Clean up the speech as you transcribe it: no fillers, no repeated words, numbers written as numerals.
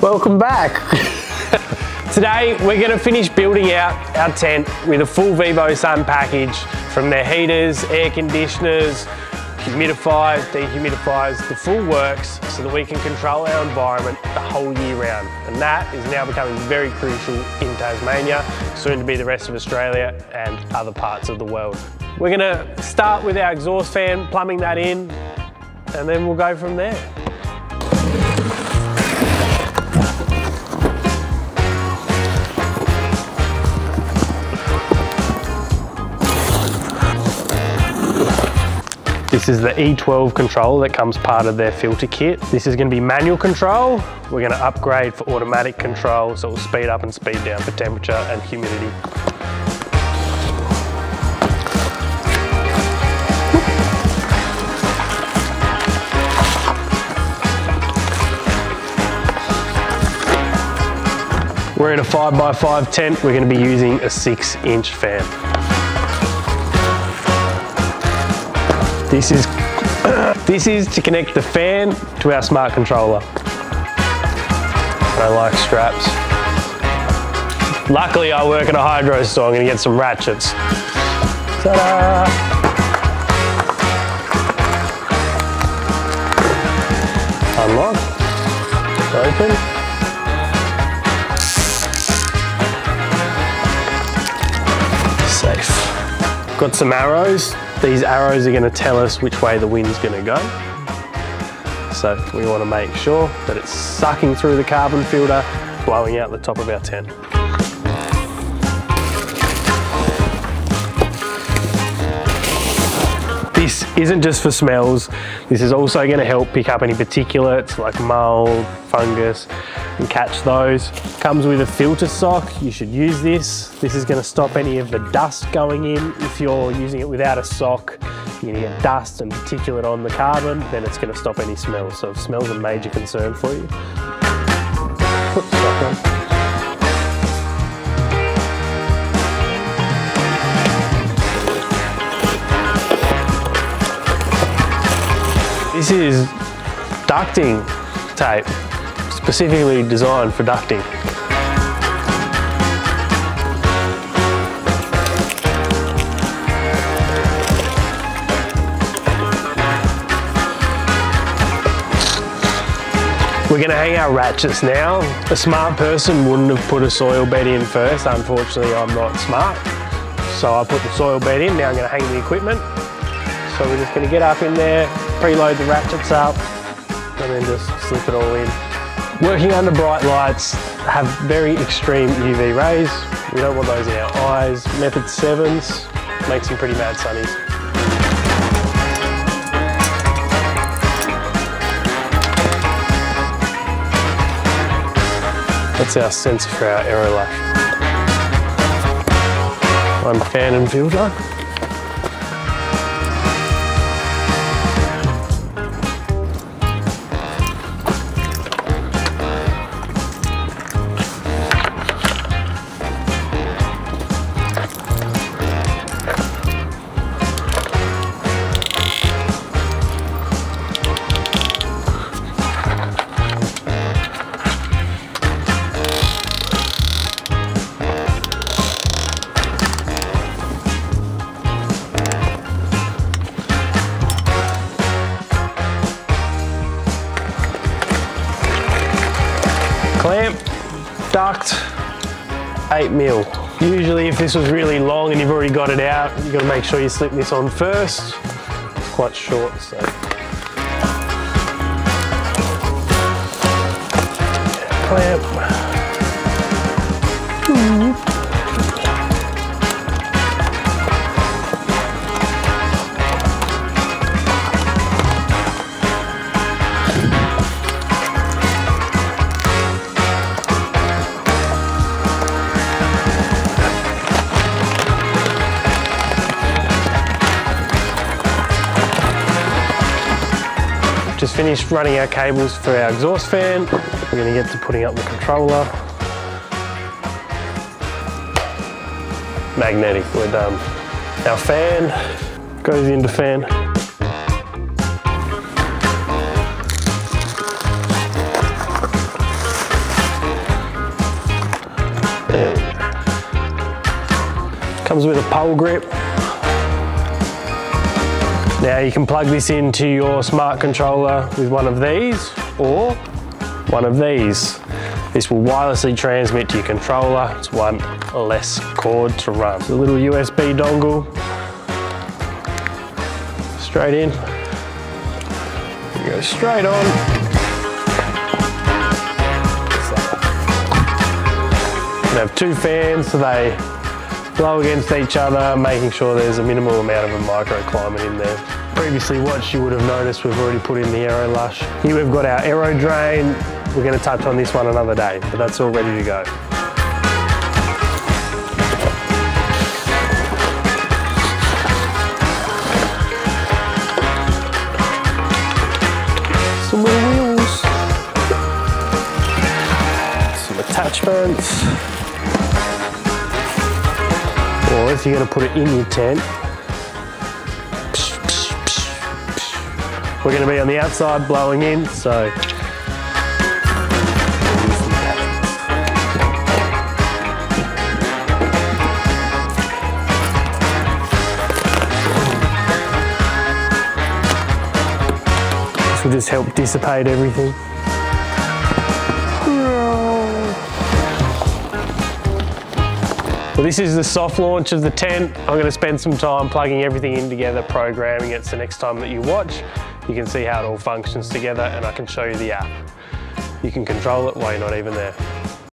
Welcome back. Today we're going to finish building out our tent with a full VIVOSUN package, from their heaters, air conditioners, humidifiers, dehumidifiers, the full works, so that we can control our environment the whole year round. And that is now becoming very crucial in Tasmania, soon to be the rest of Australia and other parts of the world. We're going to start with our exhaust fan, plumbing that in, and then we'll go from there. This is the E12 control that comes part of their filter kit. This is going to be manual control. We're going to upgrade for automatic control, so it will speed up and speed down for temperature and humidity. We're in a 5x5 tent. We're going to be using a 6-inch fan. This is to connect the fan to our smart controller. I like straps. Luckily I work at a hydro store, I'm going to get some ratchets. Ta-da! Unlock, open. Safe. Got some arrows. These arrows are going to tell us which way the wind's going to go. So we want to make sure that it's sucking through the carbon filter, blowing out the top of our tent. This isn't just for smells. This is also going to help pick up any particulates like mold, fungus, and catch those. Comes with a filter sock. You should use this. This is going to stop any of the dust going in. If you're using it without a sock, you're going to get dust and particulate on the carbon, then it's going to stop any smells. So if smell's a major concern for you, put the sock on. This is ducting tape, specifically designed for ducting. We're going to hang our ratchets now. A smart person wouldn't have put a soil bed in first. Unfortunately, I'm not smart. So I put the soil bed in. Now I'm going to hang the equipment. So we're just going to get up in there, preload the ratchets up, and then just slip it all in. Working under bright lights have very extreme UV rays. We don't want those in our eyes. Method 7s make some pretty mad sunnies. That's our sensor for our AeroLush. One fan and filter. Clamp, duct, 8mm. Usually if this was really long and you've already got it out, you've got to make sure you slip this on first. It's quite short, so. Clamp. Just finished running our cables for our exhaust fan. We're going to get to putting up the controller. Magnetic, we're done. Our fan goes into fan. Comes with a pole grip. Now you can plug this into your smart controller with one of these or one of these. This will wirelessly transmit to your controller. It's one less cord to run. It's a little USB dongle. Straight in. You go straight on. You have two fans, so they blow against each other, making sure there's a minimal amount of a microclimate in there. Previously watched, you would have noticed we've already put in the AeroLush. Here we've got our Aero Drain. We're going to touch on this one another day, but that's all ready to go. Some little wheels. Some attachments. Or if you're going to put it in your tent, we're going to be on the outside blowing in, so this will just help dissipate everything. Well, this is the soft launch of the tent. I'm going to spend some time plugging everything in together, programming it, so next time that you watch, you can see how it all functions together, and I can show you the app. You can control it while you're not even there.